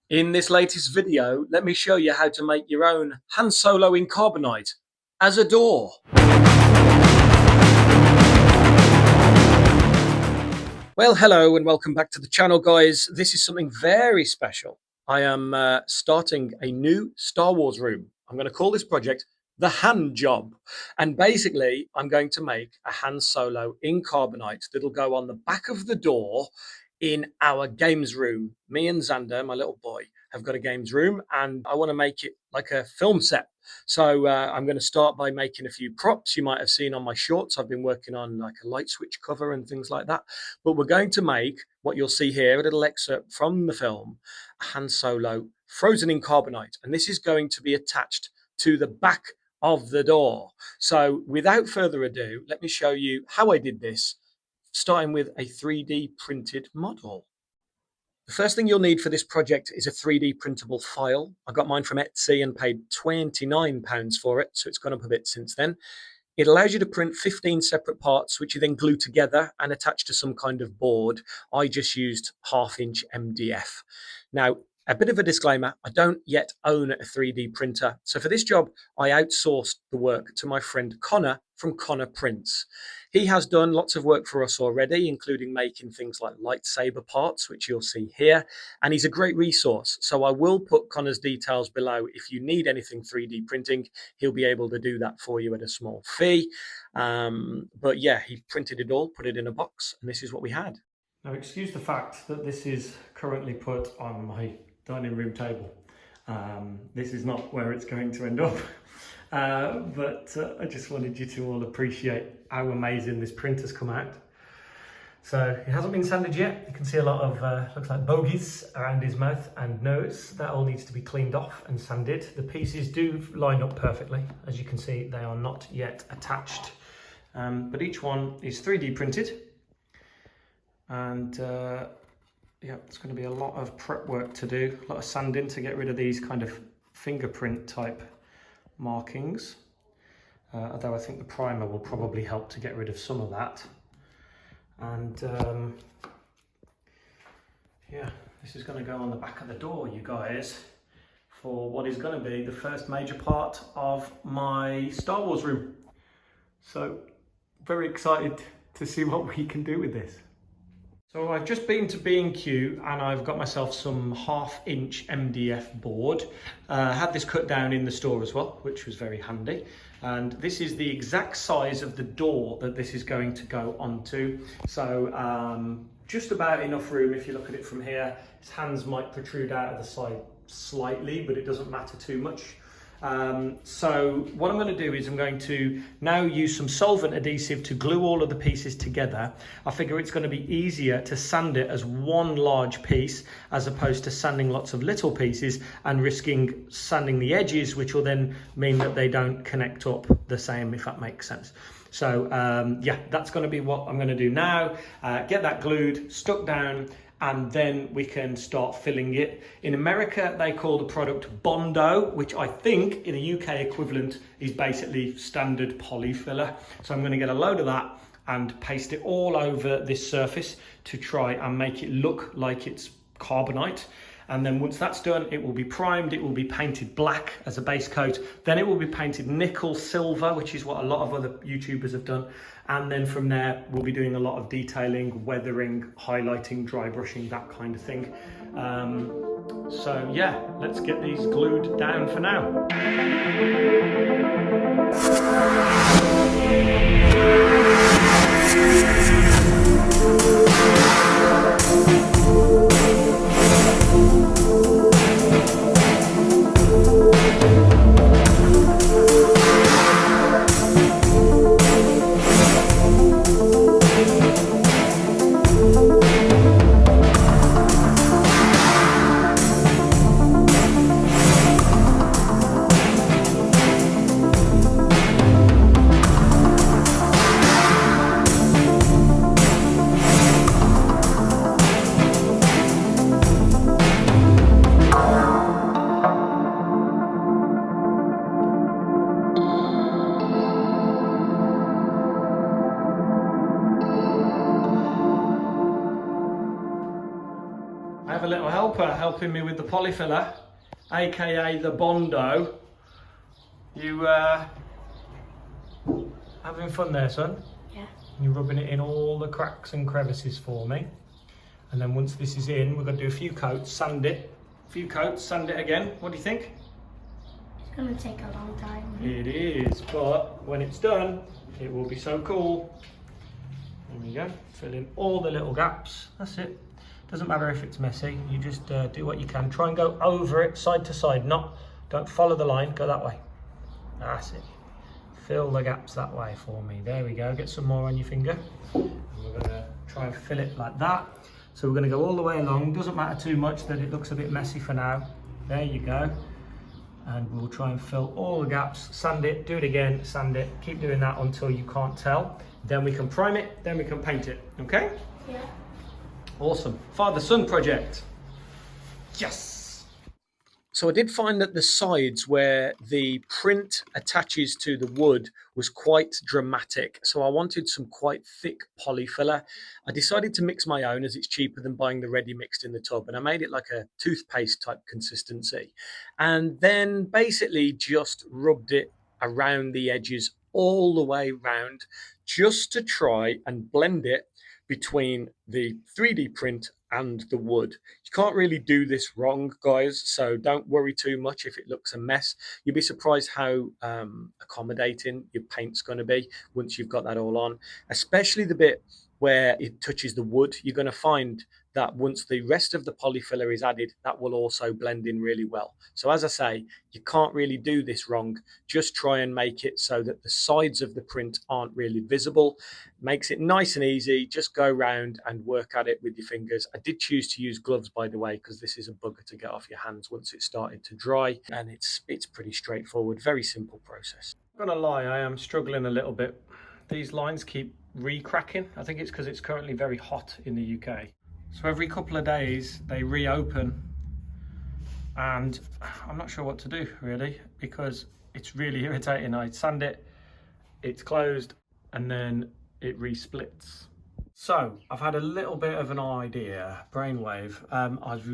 In this latest video, let me show you how to make your own Han Solo in Carbonite as a door. Well, hello and welcome back to the channel, guys. This is something very special. I am starting a new Star Wars room. I'm going to call this project the Han Job. And basically, I'm going to make a Han Solo in Carbonite that'll go on the back of the door in our games room. Me and Xander, my little boy, have got a games room and I want to make it like a film set. So I'm going to start by making a few props. You might have seen on my shorts, I've been working on like a light switch cover and things like that. But we're going to make what you'll see here, a little excerpt from the film, Han Solo frozen in Carbonite. And this is going to be attached to the back of the door. So without further ado, let me show you how I did this, starting with a 3D printed model. The first thing you'll need for this project is a 3D printable file. I got mine from Etsy and paid £29 for it, so it's gone up a bit since then. It allows you to print 15 separate parts, which you then glue together and attach to some kind of board. I just used 1/2" MDF. Now, a bit of a disclaimer, I don't yet own a 3D printer. So for this job, I outsourced the work to my friend Connor from Connor Prints. He has done lots of work for us already, including making things like lightsaber parts, which you'll see here. And he's a great resource. So I will put Connor's details below. If you need anything 3D printing, he'll be able to do that for you at a small fee. But yeah, he printed it all, put it in a box, and this is what we had. Now, excuse the fact that this is currently put on my dining room table. This is not where it's going to end up. But I just wanted you to all appreciate how amazing this printer's come out. So it hasn't been sanded yet. You can see a lot of, looks like bogies around his mouth and nose. That all needs to be cleaned off and sanded. The pieces do line up perfectly. As you can see, they are not yet attached. But each one is 3D printed. And yeah, it's going to be a lot of prep work to do, a lot of sanding to get rid of these kind of fingerprint type markings. Although I think the primer will probably help to get rid of some of that. And yeah, this is going to go on the back of the door, you guys, for what is going to be the first major part of my Star Wars room. So very excited to see what we can do with this. So I've just been to B&Q and I've got myself some 1/2" MDF board. Had this cut down in the store as well, which was very handy. And this is the exact size of the door that this is going to go onto. So just about enough room if you look at it from here. His hands might protrude out of the side slightly, but it doesn't matter too much. So what I'm going to do is I'm going to now use some solvent adhesive to glue all of the pieces together. I figure it's going to be easier to sand it as one large piece as opposed to sanding lots of little pieces and risking sanding the edges, which will then mean that they don't connect up the same, if that makes sense. So yeah, that's going to be what I'm going to do now. Get that glued, stuck down, and then we can start filling it. In America, they call the product Bondo, which I think in the UK equivalent is basically standard poly filler. So I'm going to get a load of that and paste it all over this surface to try and make it look like it's Carbonite. And then once that's done, it will be primed, it will be painted black as a base coat, then it will be painted nickel silver, which is what a lot of other YouTubers have done. And then from there, we'll be doing a lot of detailing, weathering, highlighting, dry brushing, that kind of thing. So yeah, let's get these glued down for now. helping me with the polyfiller, aka the Bondo. You having fun there, son? Yeah. You're rubbing it in all the cracks and crevices for me. And then once this is in, we're going to do a few coats, sand it. A few coats, sand it again. What do you think? It's going to take a long time. It is, but when it's done, it will be so cool. There we go. Fill in all the little gaps. That's it. Doesn't matter if it's messy. You just do what you can. Try and go over it, side to side. Don't follow the line. Go that way. That's it. Fill the gaps that way for me. There we go. Get some more on your finger. And we're going to try and fill it like that. So we're going to go all the way along. Doesn't matter too much that it looks a bit messy for now. There you go. And we'll try and fill all the gaps. Sand it. Do it again. Sand it. Keep doing that until you can't tell. Then we can prime it. Then we can paint it. Okay? Yeah. Awesome. Father-son project. Yes. So I did find that the sides where the print attaches to the wood was quite dramatic. So I wanted some quite thick poly filler. I decided to mix my own as it's cheaper than buying the ready mixed in the tub. And I made it like a toothpaste type consistency. And then basically just rubbed it around the edges all the way round just to try and blend it between the 3D print and the wood. You can't really do this wrong, guys, so don't worry too much if it looks a mess. You'll be surprised how accommodating your paint's going to be once you've got that all on, especially the bit where it touches the wood. You're going to find that once the rest of the polyfiller is added, that will also blend in really well. So as I say, you can't really do this wrong. Just try and make it so that the sides of the print aren't really visible. Makes it nice and easy. Just go around and work at it with your fingers. I did choose to use gloves, by the way, because this is a bugger to get off your hands once it's started to dry. And it's pretty straightforward, very simple process. I'm not gonna lie, I am struggling a little bit. These lines keep re-cracking. I think it's because it's currently very hot in the UK. So every couple of days they reopen and I'm not sure what to do really because it's really irritating. I sand it, it's closed and then it re-splits. So I've had a little bit of an idea, brainwave. I've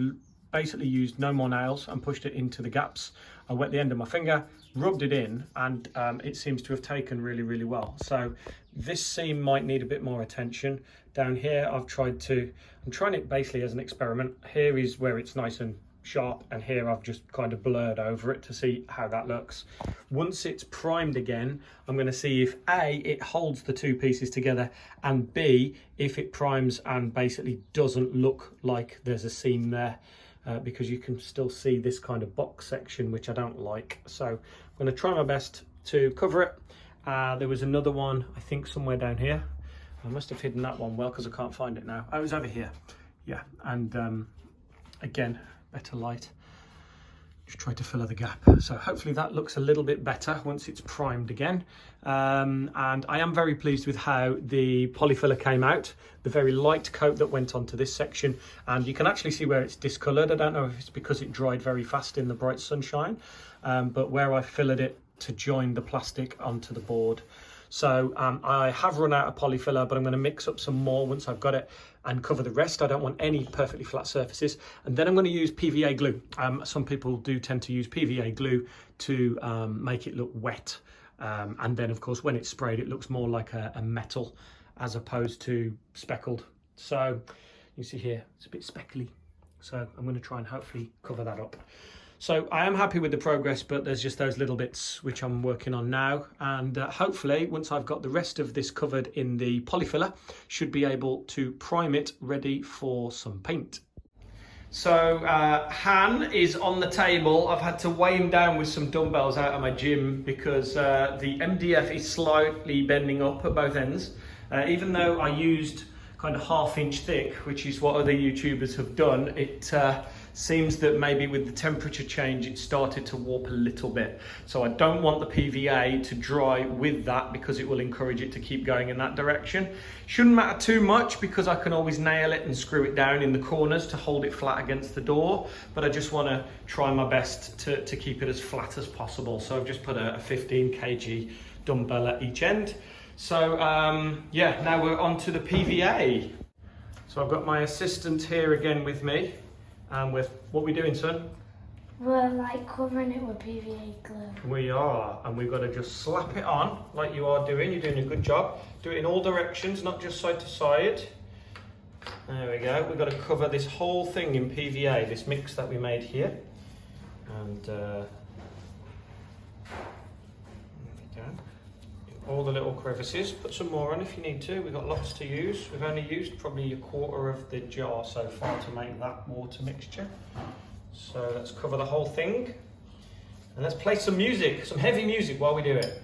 basically used no more nails and pushed it into the gaps. I wet the end of my finger, rubbed it in, and it seems to have taken really, really well. So this seam might need a bit more attention. Down here, I'm trying it basically as an experiment. Here is where it's nice and sharp, and here I've just kind of blurred over it to see how that looks. Once it's primed again, I'm going to see if A, it holds the two pieces together, and B, if it primes and basically doesn't look like there's a seam there. Because you can still see this kind of box section, which I don't like. So I'm going to try my best to cover it. There was another one, I think somewhere down here. I must have hidden that one well because I can't find it now. Oh, it was over here. Yeah, and again, better light. Just try to fill the gap. So hopefully that looks a little bit better once it's primed again. And I am very pleased with how the polyfiller came out. The very light coat that went onto this section, and you can actually see where it's discolored. I don't know if it's because it dried very fast in the bright sunshine, but where I fillered it to join the plastic onto the board. So I have run out of polyfiller, but I'm going to mix up some more once I've got it and cover the rest. I don't want any perfectly flat surfaces. And then I'm going to use PVA glue. Some people do tend to use PVA glue to make it look wet. And then, of course, when it's sprayed, it looks more like a metal as opposed to speckled. So you see here, it's a bit speckly. So I'm going to try and hopefully cover that up. So I am happy with the progress, but there's just those little bits which I'm working on now. And hopefully, once I've got the rest of this covered in the polyfiller, should be able to prime it ready for some paint. So Han is on the table. I've had to weigh him down with some dumbbells out of my gym because the MDF is slightly bending up at both ends. Even though I used kind of 1/2 inch thick, which is what other YouTubers have done, it seems that maybe with the temperature change it started to warp a little bit. So I don't want the PVA to dry with that because it will encourage it to keep going in that direction. Shouldn't matter too much because I can always nail it and screw it down in the corners to hold it flat against the door, but I just want to try my best to keep it as flat as possible. So I've just put a 15 kg dumbbell at each end. So yeah, now we're on to the PVA. So I've got my assistant here again with me, and we're What are we doing, son? We're like covering it with PVA glue. We are, and we've got to just slap it on like you are doing. You're doing a good job. Do it in all directions, not just side to side. There we go. We've got to cover this whole thing in PVA, this mix that we made here. And there we go. All the little crevices. Put some more on if you need to. We've got lots to use. We've only used probably a quarter of the jar so far to make that water mixture. So let's cover the whole thing. And let's play some music, some heavy music while we do it.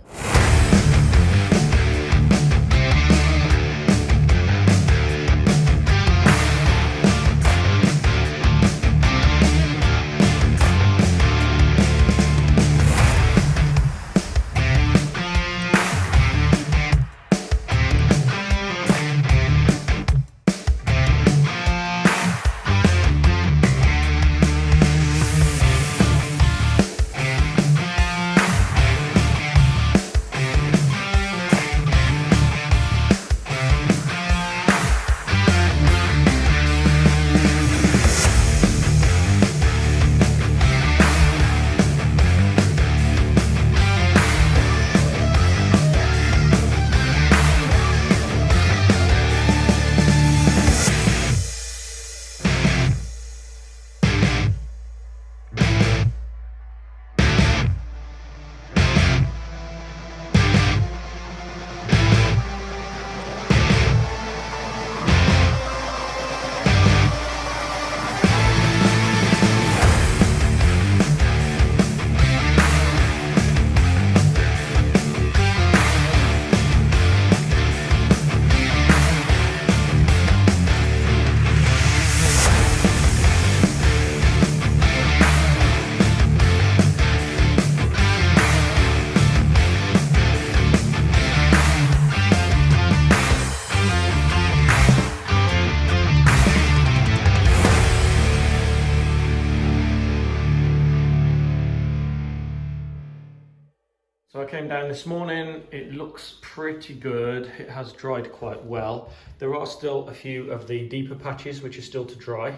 So I came down this morning, it looks pretty good, it has dried quite well. There are still a few of the deeper patches which are still to dry,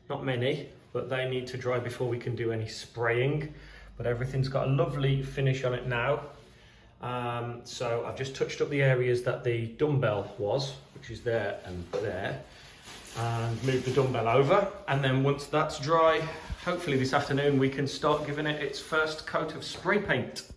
not many, but they need to dry before we can do any spraying. But everything's got a lovely finish on it now. So I've just touched up the areas that the dumbbell was, which is there and there, and moved the dumbbell over. And then once that's dry, hopefully this afternoon we can start giving it its first coat of spray paint.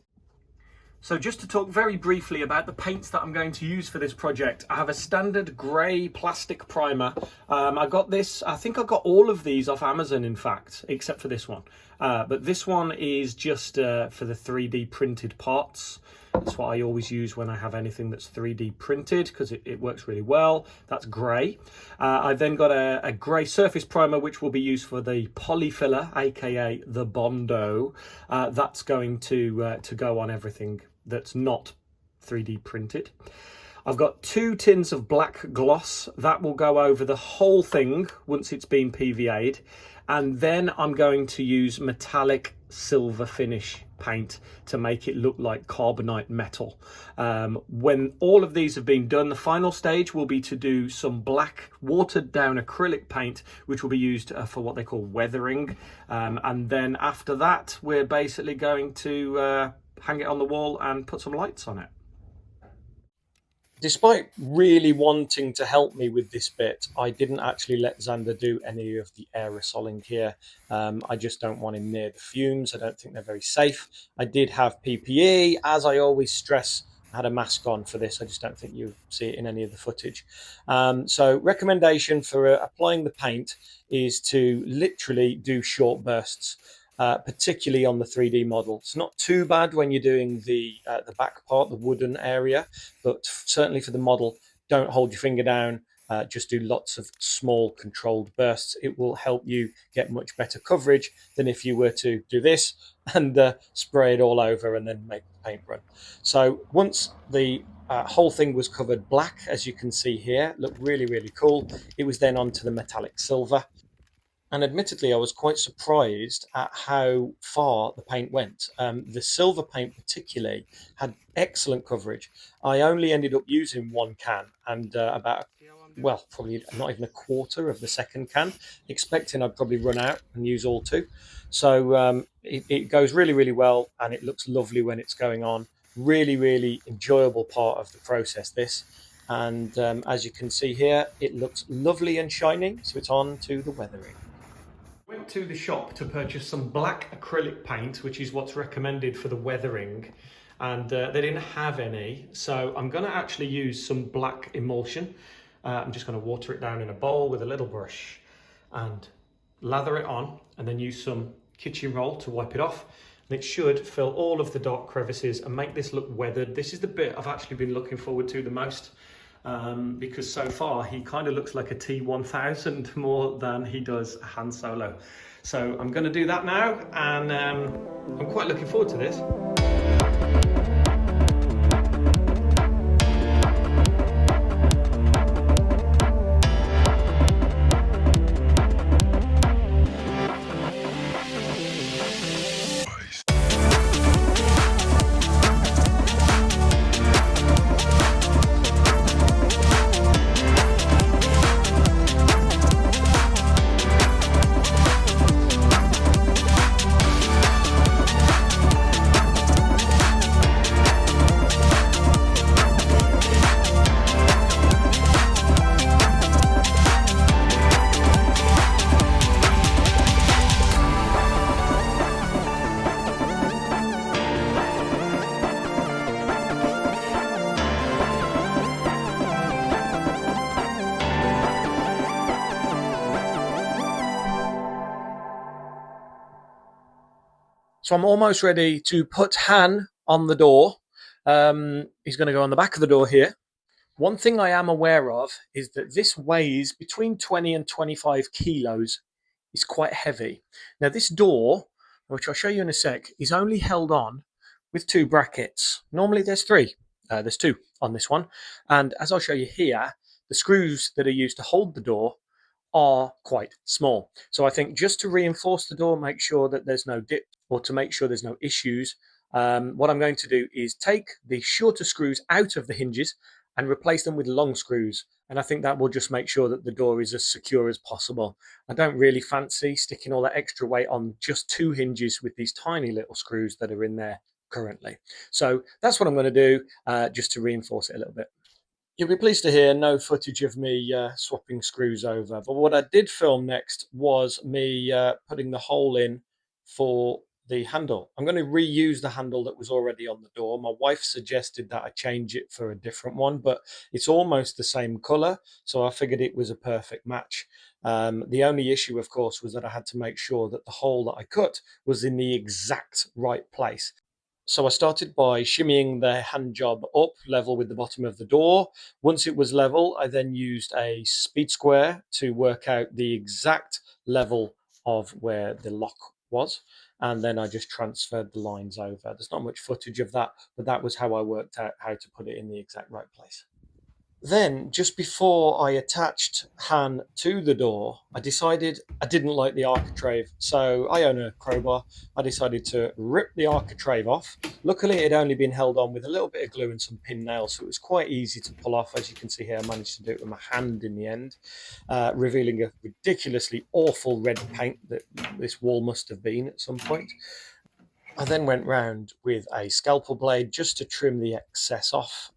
So just to talk very briefly about the paints that I'm going to use for this project, I have a standard grey plastic primer. I got this, I think I got all of these off Amazon in fact, except for this one. But this one is just for the 3D printed parts. That's what I always use when I have anything that's 3D printed because it works really well. That's grey. I've then got a grey surface primer which will be used for the polyfiller, aka the Bondo. That's going to go on everything that's not 3D printed. I've got 2 tins of black gloss that will go over the whole thing once it's been PVA'd, and then I'm going to use metallic silver finish paint to make it look like carbonite metal. When all of these have been done, the final stage will be to do some black watered down acrylic paint which will be used for what they call weathering, and then after that we're basically going to hang it on the wall and put some lights on it. Despite really wanting to help me with this bit, I didn't actually let Xander do any of the aerosoling here. I just don't want him near the fumes. I don't think they're very safe. I did have PPE, as I always stress. I had a mask on for this. I just don't think you see it in any of the footage. So recommendation for applying the paint is to literally do short bursts. Particularly on the 3D model. It's not too bad when you're doing the back part, the wooden area, but certainly for the model, don't hold your finger down. Just do lots of small controlled bursts. It will help you get much better coverage than if you were to do this and spray it all over and then make the paint run. So once the whole thing was covered black, as you can see here, looked really, really cool. It was then onto the metallic silver. And admittedly, I was quite surprised at how far the paint went. The silver paint particularly had excellent coverage. I only ended up using 1 can and about well, probably not even a quarter of the second can, expecting I'd probably run out and use all two. So it goes really, really well, and it looks lovely when it's going on. Really, really enjoyable part of the process, this. And as you can see here, it looks lovely and shiny, so it's on to the weathering. Went to the shop to purchase some black acrylic paint, which is what's recommended for the weathering, and they didn't have any, so I'm going to actually use some black emulsion. I'm just going to water it down in a bowl with a little brush and lather it on, and then use some kitchen roll to wipe it off, and it should fill all of the dark crevices and make this look weathered. This is the bit I've actually been looking forward to the most, because so far he kind of looks like a T1000 more than he does a Han Solo. So I'm going to do that now, and I'm quite looking forward to this. So I'm almost ready to put Han on the door. He's going to go on the back of the door here. One thing I am aware of is that this weighs between 20 and 25 kilos. It's quite heavy. Now this door, which I'll show you in a sec, is only held on with two brackets. Normally there's three. There's two on this one. And as I'll show you here, the screws that are used to hold the door are quite small. So I think just to reinforce the door, make sure that there's no dip, or to make sure there's no issues, what I'm going to do is take the shorter screws out of the hinges and replace them with long screws. And I think that will just make sure that the door is as secure as possible. I don't really fancy sticking all that extra weight on just two hinges with these tiny little screws that are in there currently. So that's what I'm going to do, just to reinforce it a little bit. You'll be pleased to hear no footage of me swapping screws over, but what I did film next was me putting the hole in for the handle. I'm going to reuse the handle that was already on the door. My wife suggested that I change it for a different one, but it's almost the same color, so I figured it was a perfect match. The only issue, of course, was that I had to make sure that the hole that I cut was in the exact right place. So I started by shimmying the hand job up level with the bottom of the door. Once it was level, I then used a speed square to work out the exact level of where the lock was. And then I just transferred the lines over. There's not much footage of that, but that was how I worked out how to put it in the exact right place. Then, just before I attached Han to the door, I decided I didn't like the architrave. So I own a crowbar. I decided to rip the architrave off. Luckily, it had only been held on with a little bit of glue and some pin nails, so it was quite easy to pull off. As you can see here, I managed to do it with my hand in the end, revealing a ridiculously awful red paint that this wall must have been at some point. I then went round with a scalpel blade just to trim the excess off,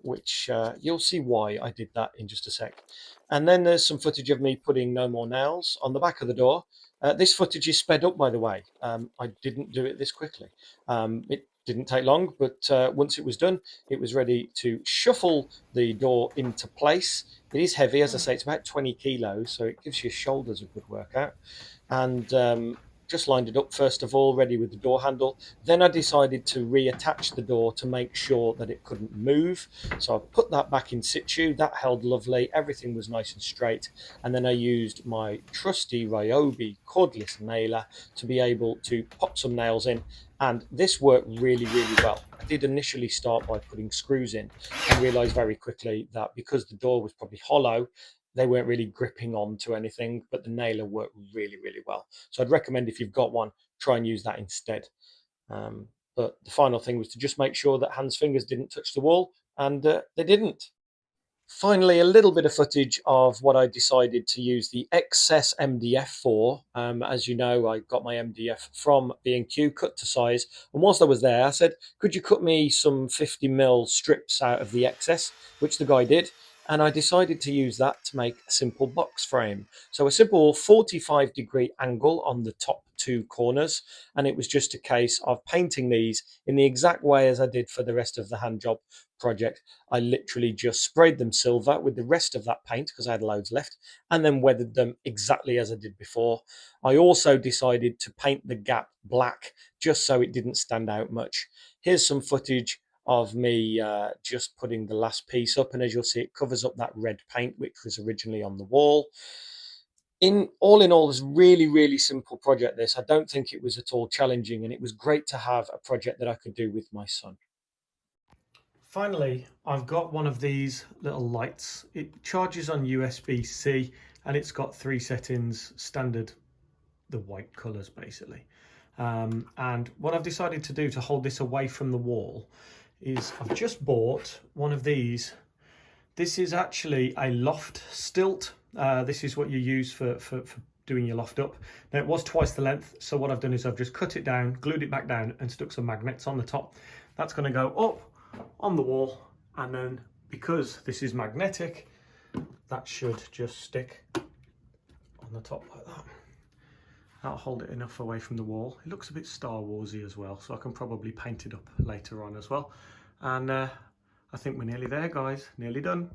which you'll see why I did that in just a sec. And then there's some footage of me putting no more nails on the back of the door. This footage is sped up, by the way. I didn't do it this quickly. It didn't take long, but once it was done, it was ready to shuffle the door into place. It is heavy, as I say, it's about 20 kilos, so it gives your shoulders a good workout. And just lined it up first of all, ready with the door handle. Then I decided to reattach the door to make sure that it couldn't move. So I put that back in situ. That held lovely. Everything was nice and straight. And then I used my trusty Ryobi cordless nailer to be able to pop some nails in. And this worked really, really well. I did initially start by putting screws in and realized very quickly that because the door was probably hollow, they weren't really gripping onto anything, but the nailer worked really, really well. So I'd recommend, if you've got one, try and use that instead. But the final thing was to just make sure that Han's fingers didn't touch the wall, and they didn't. Finally, a little bit of footage of what I decided to use the excess MDF for. As you know, I got my MDF from B&Q, cut to size. And whilst I was there, I said, could you cut me some 50mm strips out of the excess, which the guy did. And I decided to use that to make a simple box frame. So a simple 45-degree angle on the top two corners. And it was just a case of painting these in the exact way as I did for the rest of the hand job project. I literally just sprayed them silver with the rest of that paint because I had loads left, and then weathered them exactly as I did before. I also decided to paint the gap black just so it didn't stand out much. Here's some footage of me just putting the last piece up, and as you'll see, it covers up that red paint which was originally on the wall. In all, it's a really simple project. This, I don't think it was at all challenging, and it was great to have a project that I could do with my son. Finally, I've got one of these little lights. It charges on USB-C and it's got 3 settings, standard, the white colours basically. And what I've decided to do to hold this away from the wall is I've just bought one of these. This is actually a loft stilt. This is what you use for doing your loft up. Now it was twice the length, so what I've done is I've just cut it down, glued it back down and stuck some magnets on the top. That's going to go up on the wall, and then because this is magnetic, that should just stick on the top like that. That'll hold it enough away from the wall. It looks a bit Star Warsy as well, so I can probably paint it up later on as well. And I think we're nearly there, guys, nearly done.